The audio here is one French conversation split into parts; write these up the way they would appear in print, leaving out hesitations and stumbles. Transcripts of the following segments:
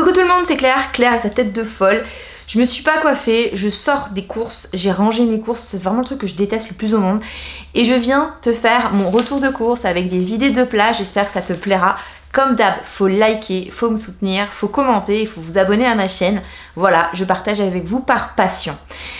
Coucou tout le monde, c'est Claire, Claire avec sa tête de folle. Je me suis pas coiffée, je sors des courses, j'ai rangé mes courses, c'est vraiment le truc que je déteste le plus au monde. Et je viens te faire mon retour de course avec des idées de plats, j'espère que ça te plaira. Comme d'hab, faut liker, faut me soutenir, faut commenter, il faut vous abonner à ma chaîne. Voilà, je partage avec vous par passion.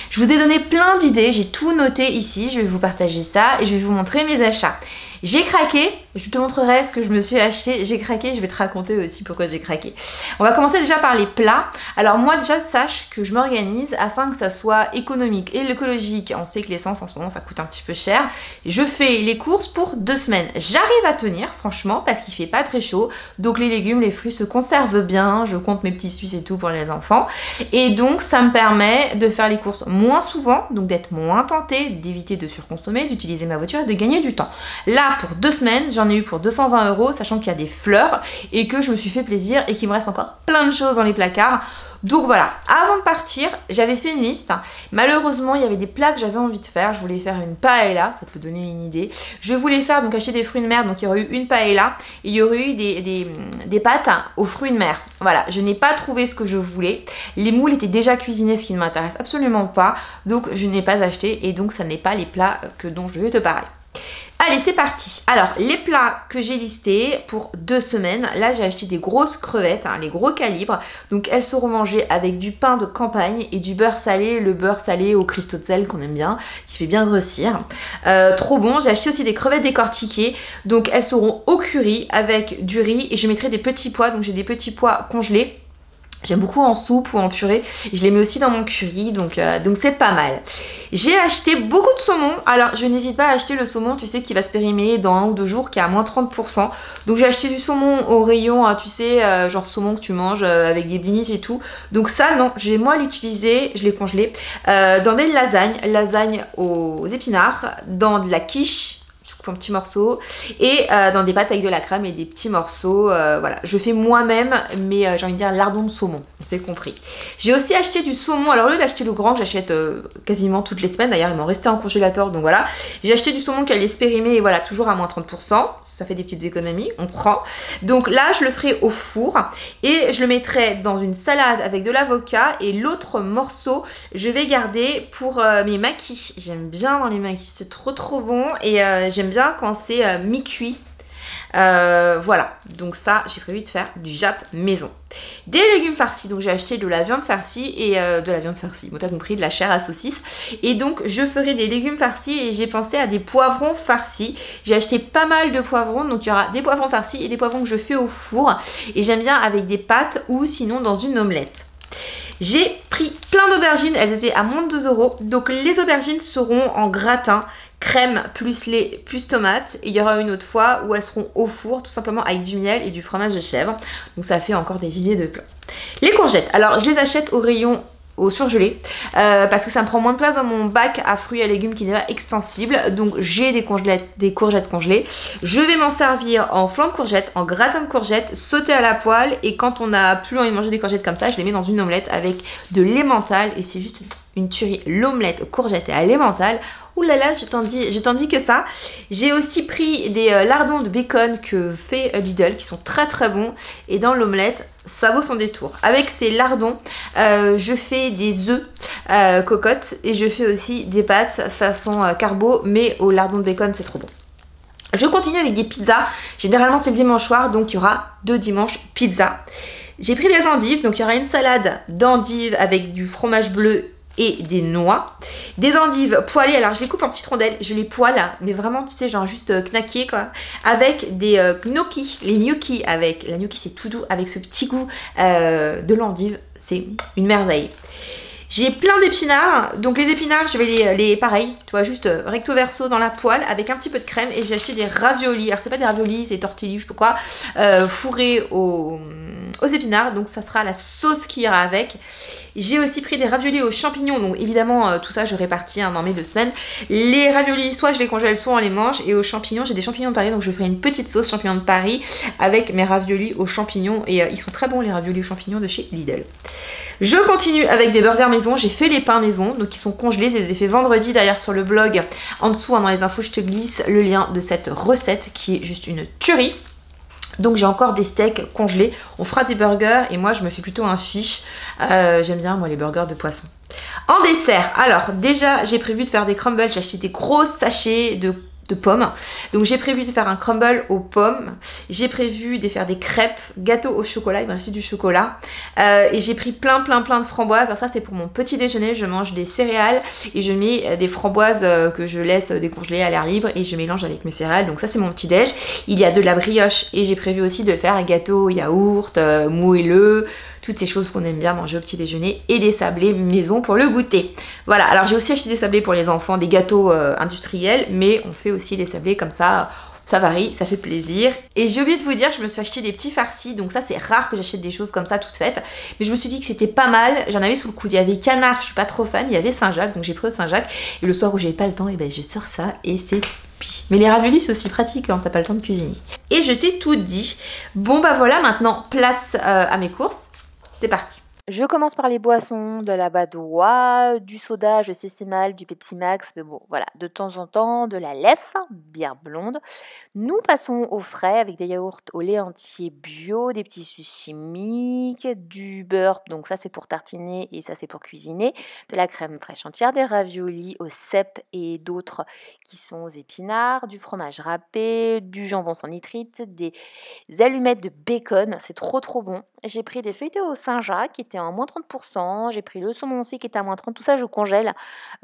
Je vous ai donné plein d'idées, j'ai tout noté ici, je vais vous partager ça et je vais vous montrer mes achats. J'ai craqué, je te montrerai ce que je me suis acheté, j'ai craqué, je vais te raconter aussi pourquoi j'ai craqué. On va commencer déjà par les plats. Alors moi déjà sache que je m'organise afin que ça soit économique et écologique. On sait que l'essence en ce moment ça coûte un petit peu cher. Je fais les courses pour 2 semaines. J'arrive à tenir franchement parce qu'il fait pas très chaud. Donc les légumes, les fruits se conservent bien. Je compte mes petits Suisses et tout pour les enfants. Et donc ça me permet de faire les courses moins souvent, donc d'être moins tentée, d'éviter de surconsommer, d'utiliser ma voiture et de gagner du temps. Là pour 2 semaines, j'en ai eu pour 220 €, sachant qu'il y a des fleurs et que je me suis fait plaisir et qu'il me reste encore plein de choses dans les placards. Donc voilà, avant de partir, j'avais fait une liste. Malheureusement, il y avait des plats que j'avais envie de faire. Je voulais faire une paella, ça peut donner une idée. Je voulais faire, donc acheter des fruits de mer, donc il y aurait eu une paella. Et il y aurait eu des pâtes aux fruits de mer. Voilà, je n'ai pas trouvé ce que je voulais. Les moules étaient déjà cuisinés, ce qui ne m'intéresse absolument pas. Donc je n'ai pas acheté et donc ça n'est pas les plats dont je vais te parler. Allez, c'est parti. Alors, les plats que j'ai listés pour 2 semaines, là j'ai acheté des grosses crevettes, hein, les gros calibres. Donc elles seront mangées avec du pain de campagne et du beurre salé, le beurre salé au cristaux de sel qu'on aime bien, qui fait bien grossir. Trop bon. J'ai acheté aussi des crevettes décortiquées, donc elles seront au curry avec du riz et je mettrai des petits pois, donc j'ai des petits pois congelés. J'aime beaucoup en soupe ou en purée. Je les mets aussi dans mon curry, donc c'est pas mal. J'ai acheté beaucoup de saumon. Alors, je n'hésite pas à acheter le saumon, tu sais, qui va se périmer dans 1 ou 2 jours, qui est à moins 30%. Donc, j'ai acheté du saumon au rayon, tu sais, genre saumon que tu manges avec des blinis et tout. Donc ça, non, je vais moi l'utiliser, je l'ai congelé, dans des lasagnes aux épinards, dans de la quiche, en petits morceaux et dans des pâtes avec de la crème et des petits morceaux, voilà, je fais moi-même, mais j'ai envie de dire lardon de saumon, on s'est compris. J'ai aussi acheté du saumon, alors au lieu d'acheter le grand que j'achète quasiment toutes les semaines, d'ailleurs il m'en restait en congélateur, donc voilà, j'ai acheté du saumon qui allait se périmer et voilà, toujours à moins 30%, ça fait des petites économies, on prend. Donc là je le ferai au four et je le mettrai dans une salade avec de l'avocat et l'autre morceau je vais garder pour mes maquis. J'aime bien dans les maquis, c'est trop bon et j'aime bien quand c'est mi-cuit. Voilà, donc ça j'ai prévu de faire du Jap maison. Des légumes farcis, donc j'ai acheté de la viande farcie et de la viande farcie, bon t'as compris, de la chair à saucisse. Et donc je ferai des légumes farcis et j'ai pensé à des poivrons farcis. J'ai acheté pas mal de poivrons, donc il y aura des poivrons farcis et des poivrons que je fais au four. Et j'aime bien avec des pâtes ou sinon dans une omelette. J'ai pris plein d'aubergines, elles étaient à moins de 2 €. Donc les aubergines seront en gratin, crème plus lait plus tomate. Et il y aura une autre fois où elles seront au four, tout simplement avec du miel et du fromage de chèvre. Donc ça fait encore des idées de plats. Les courgettes, alors je les achète au rayon au surgelé parce que ça me prend moins de place dans mon bac à fruits et légumes qui n'est pas extensible. Donc j'ai des courgettes congelées. Je vais m'en servir en flan de courgettes, en gratin de courgettes, sauté à la poêle. Et quand on n'a plus envie de manger des courgettes comme ça, je les mets dans une omelette avec de l'emmental. Et c'est juste une tuerie, l'omelette aux courgettes et à l'emmental. Ouh là là, je t'en dis que ça. J'ai aussi pris des lardons de bacon que fait Lidl qui sont très bons. Et dans l'omelette, ça vaut son détour. Avec ces lardons, je fais des œufs cocottes et je fais aussi des pâtes façon carbo, mais au lardon de bacon, c'est trop bon. Je continue avec des pizzas. Généralement, c'est le dimanche soir, donc il y aura 2 dimanches pizza. J'ai pris des endives, donc il y aura une salade d'endives avec du fromage bleu et des noix, des endives poêlées, alors je les coupe en petites rondelles, je les poêle, mais vraiment tu sais genre juste knacker quoi, avec des gnocchis, les gnocchis avec, la gnocchi c'est tout doux avec ce petit goût de l'endive, c'est une merveille. J'ai plein d'épinards, donc les épinards je vais les pareil, tu vois, juste recto verso dans la poêle avec un petit peu de crème et j'ai acheté des raviolis, alors c'est pas des raviolis, c'est tortilli, je sais pas quoi, fourrés aux épinards, donc ça sera la sauce qui ira avec. J'ai aussi pris des raviolis aux champignons, donc évidemment tout ça je répartis dans mes 2 semaines. Les raviolis, soit je les congèle, soit on les mange. Et aux champignons, j'ai des champignons de Paris, donc je ferai une petite sauce champignons de Paris avec mes raviolis aux champignons. Et ils sont très bons les raviolis aux champignons de chez Lidl. Je continue avec des burgers maison, j'ai fait les pains maison, donc ils sont congelés, je les ai fait vendredi d'ailleurs sur le blog. En dessous, dans les infos, je te glisse le lien de cette recette qui est juste une tuerie. Donc j'ai encore des steaks congelés. On fera des burgers et moi je me fais plutôt un fish. J'aime bien moi les burgers de poisson. En dessert, alors déjà j'ai prévu de faire des crumbles. J'ai acheté des gros sachets de pommes. Donc j'ai prévu de faire un crumble aux pommes. J'ai prévu de faire des crêpes, gâteaux au chocolat. Il me reste du chocolat. Et j'ai pris plein de framboises. Alors ça c'est pour mon petit déjeuner. Je mange des céréales et je mets des framboises que je laisse décongeler à l'air libre et je mélange avec mes céréales. Donc ça c'est mon petit déj. Il y a de la brioche et j'ai prévu aussi de faire un gâteau yaourt, moelleux, toutes ces choses qu'on aime bien manger au petit déjeuner et des sablés maison pour le goûter. Voilà, alors j'ai aussi acheté des sablés pour les enfants, des gâteaux industriels, mais on fait aussi les sablés comme ça varie, ça fait plaisir. Et j'ai oublié de vous dire, je me suis acheté des petits farcis, donc ça c'est rare que j'achète des choses comme ça toutes faites, mais je me suis dit que c'était pas mal, j'en avais sous le coude. Il y avait canard, je suis pas trop fan, il y avait Saint-Jacques, donc j'ai pris au Saint-Jacques, et le soir où j'avais pas le temps, et ben je sors ça et c'est puis. Mais les raviolis c'est aussi pratique quand t'as pas le temps de cuisiner. Et je t'ai tout dit. Bon bah voilà, maintenant place à mes courses. C'est parti. Je commence par les boissons, de la Badois, du soda, je sais c'est mal, du Pepsi Max, mais bon voilà, de temps en temps, de la Leffe, bière blonde. Nous passons au frais avec des yaourts au lait entier bio, des petits sucres chimiques, du beurre, donc ça c'est pour tartiner et ça c'est pour cuisiner, de la crème fraîche entière, des raviolis au cèpe et d'autres qui sont aux épinards, du fromage râpé, du jambon sans nitrite, des allumettes de bacon, c'est trop bon. J'ai pris des feuilletés au Saint-Jacques qui étaient en moins 30%, j'ai pris le saumon aussi qui était à moins 30%, tout ça je congèle.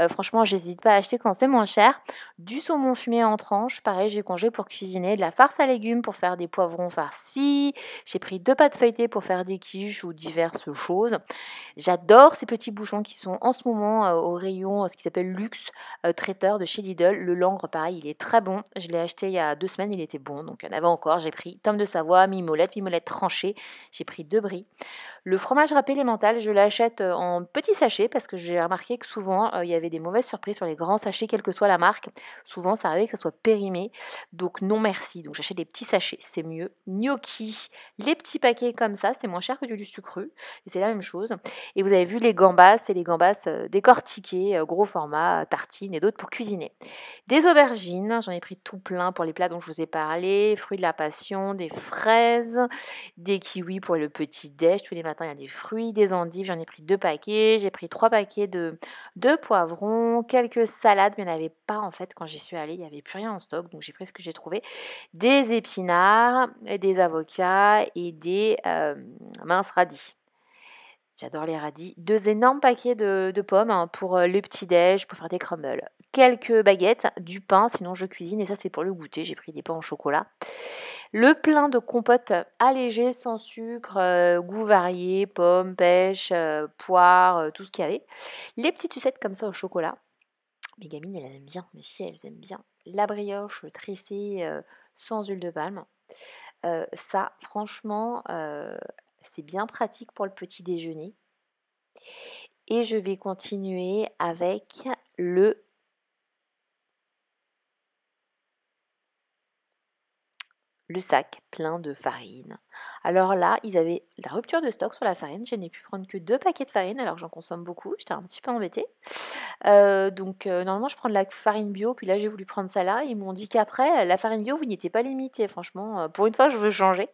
Franchement, j'hésite pas à acheter quand c'est moins cher. Du saumon fumé en tranches, pareil, j'ai congelé pour cuisiner. De la farce à légumes pour faire des poivrons farcis. J'ai pris 2 pâtes feuilletées pour faire des quiches ou diverses choses. J'adore ces petits bouchons qui sont en ce moment au rayon, ce qui s'appelle Luxe Traiteur de chez Lidl. Le langre, pareil, il est très bon. Je l'ai acheté il y a 2 semaines, il était bon, donc il y en avait encore. J'ai pris tome de Savoie, mimolette tranchée. J'ai pris 2 bris. Le fromage râpé élémental, je l'achète en petits sachets parce que j'ai remarqué que souvent, il y avait des mauvaises surprises sur les grands sachets, quelle que soit la marque. Souvent, ça arrivait que ça soit périmé. Donc non merci. Donc j'achète des petits sachets, c'est mieux. Gnocchi, les petits paquets comme ça, c'est moins cher que du sucru. Et c'est la même chose. Et vous avez vu les gambas, c'est les gambas décortiquées, gros format, tartines et d'autres pour cuisiner. Des aubergines, j'en ai pris tout plein pour les plats dont je vous ai parlé. Fruits de la passion, des fraises, des kiwis pour le petit déj. Tous les matins, il y a des fruits, des endives. J'en ai pris 2 paquets. J'ai pris 3 paquets de poivrons, quelques salades, mais il n'y en avait pas en fait quand j'y suis allée. Il n'y avait plus rien en stock, donc j'ai pris ce que j'ai trouvé. Des épinards, des avocats et des minces radis. J'adore les radis. 2 énormes paquets de pommes pour le petit-déj, pour faire des crumbles. Quelques baguettes, du pain, sinon je cuisine et ça c'est pour le goûter. J'ai pris des pains au chocolat. Le plein de compotes allégées, sans sucre, goût varié, pommes, pêche, poire, tout ce qu'il y avait. Les petites sucettes comme ça au chocolat. Mes gamines, elles aiment bien, mes filles, elles aiment bien. La brioche tressée sans huile de palme. Ça, franchement, c'est bien pratique pour le petit déjeuner. Et je vais continuer avec le sac plein de farine. Alors là, ils avaient la rupture de stock sur la farine. Je n'ai pu prendre que 2 paquets de farine alors que j'en consomme beaucoup. J'étais un petit peu embêtée. Normalement, je prends de la farine bio. Puis là, j'ai voulu prendre ça là. Ils m'ont dit qu'après, la farine bio, vous n'y étiez pas limité. Franchement, pour une fois, je veux changer.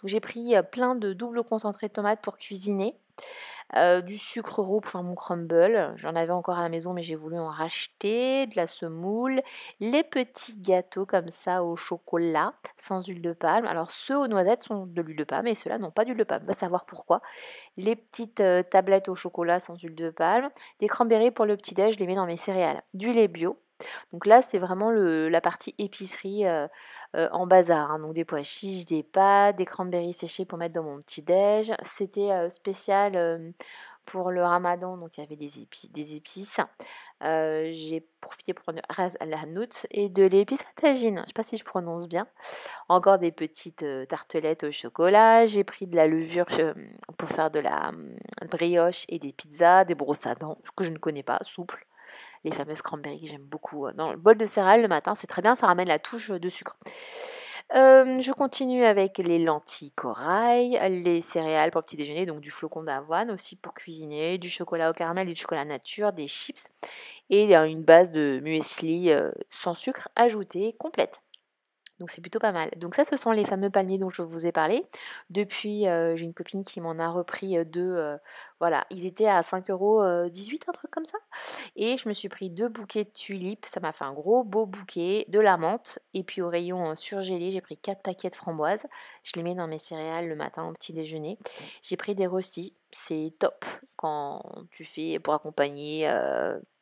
Donc j'ai pris plein de double concentré de tomates pour cuisiner. Du sucre roux pour faire mon crumble. J'en avais encore à la maison mais j'ai voulu en racheter. De la semoule. Les petits gâteaux comme ça au chocolat sans huile de palme. Alors ceux aux noisettes sont de l'huile de palme et ceux-là n'ont pas d'huile de palme. On va savoir pourquoi. Les petites tablettes au chocolat sans huile de palme. Des cranberries pour le petit-déj, je les mets dans mes céréales. Du lait bio. Donc là, c'est vraiment la partie épicerie en bazar. Hein. Donc des pois chiches, des pâtes, des cranberries séchées pour mettre dans mon petit-déj. C'était spécial pour le ramadan, donc il y avait des épices. J'ai profité pour prendre ras al hanout et de l'épice à tagine. Je ne sais pas si je prononce bien. Encore des petites tartelettes au chocolat. J'ai pris de la levure pour faire de la brioche et des pizzas, des brosses à dents que je ne connais pas, souples. Les fameuses cranberries que j'aime beaucoup. Dans le bol de céréales le matin, c'est très bien, ça ramène la touche de sucre. Je continue avec les lentilles corail, les céréales pour le petit déjeuner, donc du flocon d'avoine aussi pour cuisiner, du chocolat au caramel, du chocolat nature, des chips et une base de muesli sans sucre ajouté complète. Donc c'est plutôt pas mal. Donc ça, ce sont les fameux palmiers dont je vous ai parlé. Depuis, j'ai une copine qui m'en a repris deux. Voilà, ils étaient à 5,18 €, un truc comme ça. Et je me suis pris 2 bouquets de tulipes. Ça m'a fait un gros beau bouquet, de la menthe. Et puis au rayon surgelé, j'ai pris 4 paquets de framboises. Je les mets dans mes céréales le matin au petit déjeuner. J'ai pris des rostis. C'est top quand tu fais pour accompagner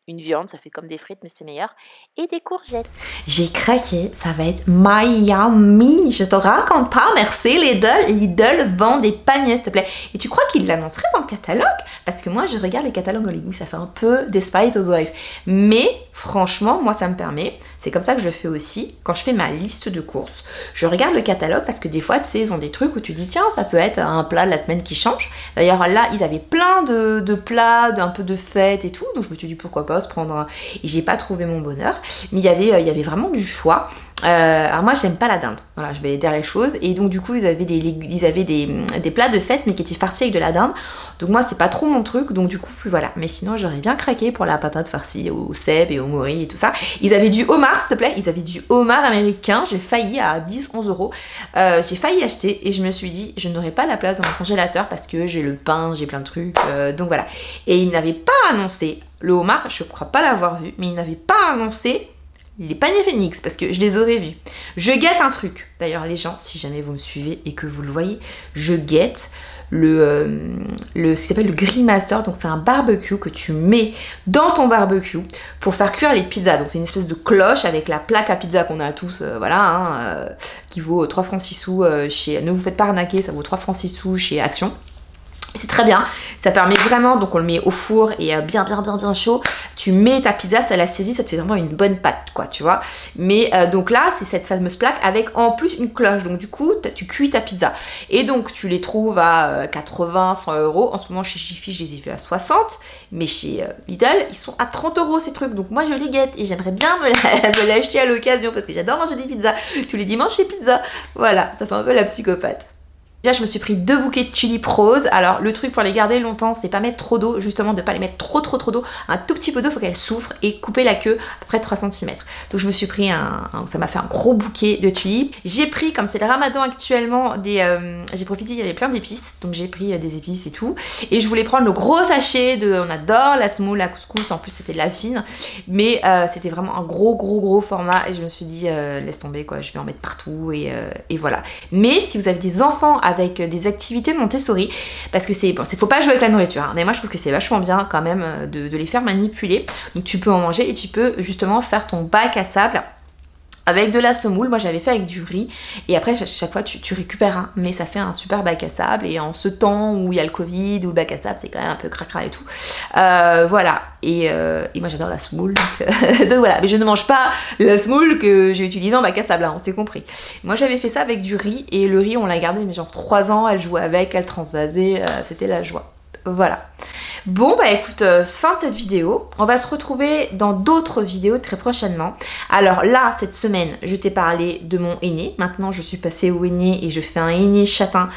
une viande, ça fait comme des frites mais c'est meilleur. Et des courgettes. J'ai craqué, ça va être Miami. Je te raconte pas, merci Lidl. Lidl vend des palmiers, s'il te plaît. Et tu crois qu'il l'annoncerait dans le catalogue? Parce que moi, je regarde les catalogues Hollywood, ça fait un peu Desperate Housewives. Mais franchement, moi, ça me permet. C'est comme ça que je fais aussi. Quand je fais ma liste de courses, je regarde le catalogue parce que des fois, tu sais, ils ont des trucs où tu dis, tiens, ça peut être un plat de la semaine qui change. D'ailleurs, là, ils avaient plein de plats, un peu de fêtes et tout. Donc, je me suis dit, pourquoi pas se prendre un... Et j'ai pas trouvé mon bonheur. Mais il y avait vraiment du choix. Alors moi j'aime pas la dinde, voilà, je vais dire les choses. Et donc du coup ils avaient des plats de fête mais qui étaient farcis avec de la dinde. Donc moi c'est pas trop mon truc, donc du coup voilà. Mais sinon j'aurais bien craqué pour la patate farcie au cèpe et au mori et tout ça. Ils avaient du homard s'il te plaît, ils avaient du homard américain. J'ai failli à 10-11 €. J'ai failli acheter et je me suis dit je n'aurai pas la place dans mon congélateur parce que j'ai le pain, j'ai plein de trucs. Donc voilà. Et ils n'avaient pas annoncé le homard, je crois pas l'avoir vu, mais ils n'avaient pas annoncé les paniers Phoenix, parce que je les aurais vus. Je guette un truc. D'ailleurs, les gens, si jamais vous me suivez et que vous le voyez, je guette ce qui s'appelle le Grill Master. Donc, c'est un barbecue que tu mets dans ton barbecue pour faire cuire les pizzas. Donc, c'est une espèce de cloche avec la plaque à pizza qu'on a tous, qui vaut 3 francs 6 sous chez... Ne vous faites pas arnaquer, ça vaut 3 francs 6 sous chez Action. C'est très bien, ça permet vraiment, donc on le met au four et bien chaud, tu mets ta pizza, ça la saisit, ça te fait vraiment une bonne pâte quoi, tu vois. Mais donc là, c'est cette fameuse plaque avec en plus une cloche, donc du coup, tu cuis ta pizza. Et donc tu les trouves à 80, 100 €, en ce moment chez Jiffy, je les ai vus à 60, mais chez Lidl, ils sont à 30 € ces trucs, donc moi je les guette et j'aimerais bien me l'acheter à l'occasion parce que j'adore manger des pizzas, tous les dimanches chez Pizza, voilà, ça fait un peu la psychopathe. Déjà, je me suis pris 2 bouquets de tulipes roses. Alors, le truc pour les garder longtemps, c'est pas mettre trop d'eau, justement de pas les mettre trop d'eau. Un tout petit peu d'eau, il faut qu'elle souffre et couper la queue à peu près 3 cm. Donc, je me suis pris ça m'a fait un gros bouquet de tulipes. J'ai pris, comme c'est le ramadan actuellement, j'ai profité, il y avait plein d'épices. Donc, j'ai pris des épices et tout. Et je voulais prendre le gros sachet on adore la semoule, la couscous. En plus, c'était de la fine. Mais c'était vraiment un gros format. Et je me suis dit, laisse tomber quoi, je vais en mettre partout. Et voilà. Mais si vous avez des enfants avec des activités Montessori, parce que faut pas jouer avec la nourriture, hein, mais moi je trouve que c'est vachement bien quand même de les faire manipuler. Donc tu peux en manger et tu peux justement faire ton bac à sable avec de la semoule. Moi j'avais fait avec du riz et après chaque fois tu récupères un, mais ça fait un super bac à sable. Et en ce temps où il y a le Covid, où le bac à sable c'est quand même un peu cracra et tout, voilà. Et moi j'adore la semoule, donc voilà. Mais je ne mange pas la semoule que j'ai utilisée en bac à sable, hein, on s'est compris. Moi j'avais fait ça avec du riz et le riz on l'a gardé mais genre 3 ans, elle jouait avec, elle transvasait, c'était la joie. Voilà. Bon bah écoute, fin de cette vidéo. On va se retrouver dans d'autres vidéos très prochainement. Alors là, cette semaine, je t'ai parlé de mon henné. Maintenant, je suis passée au henné et je fais un henné châtain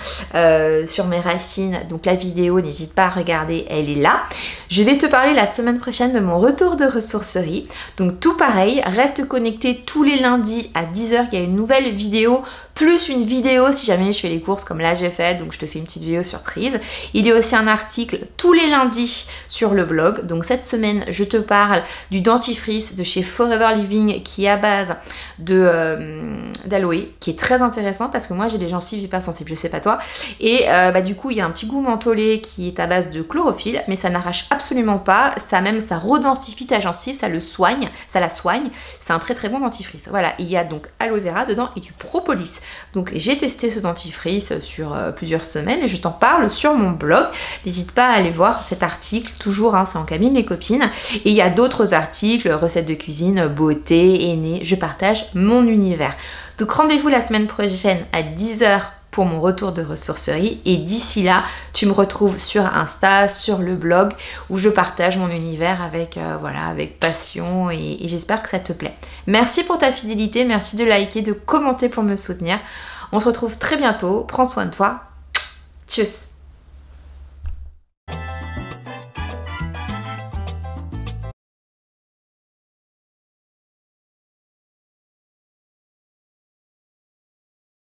sur mes racines. Donc la vidéo, n'hésite pas à regarder, elle est là. Je vais te parler la semaine prochaine de mon retour de ressourcerie. Donc tout pareil, reste connecté tous les lundis à 10 h. Il y a une nouvelle vidéo, plus une vidéo si jamais je fais les courses comme là j'ai fait. Donc je te fais une petite vidéo surprise. Il y a aussi un article tous les lundis sur le blog. Donc cette semaine je te parle du dentifrice de chez Forever Living qui est à base d'aloe, qui est très intéressant parce que moi j'ai des gencives hypersensibles, je sais pas toi. Et du coup il y a un petit goût mentholé qui est à base de chlorophylle, mais ça n'arrache absolument pas, ça redensifie ta gencive, ça la soigne. C'est un très bon dentifrice. Voilà, il y a donc aloe vera dedans et du propolis. Donc j'ai testé ce dentifrice sur plusieurs semaines et je t'en parle sur mon blog. N'hésite pas à aller voir cet article, toujours hein, c'est en cabine les copines. Et il y a d'autres articles, recettes de cuisine, beauté, henné, je partage mon univers. Donc rendez-vous la semaine prochaine à 10 h pour mon retour de ressourcerie et d'ici là tu me retrouves sur Insta, sur le blog où je partage mon univers avec passion et j'espère que ça te plaît. Merci pour ta fidélité, merci de liker, de commenter pour me soutenir. On se retrouve très bientôt, prends soin de toi, tchuss.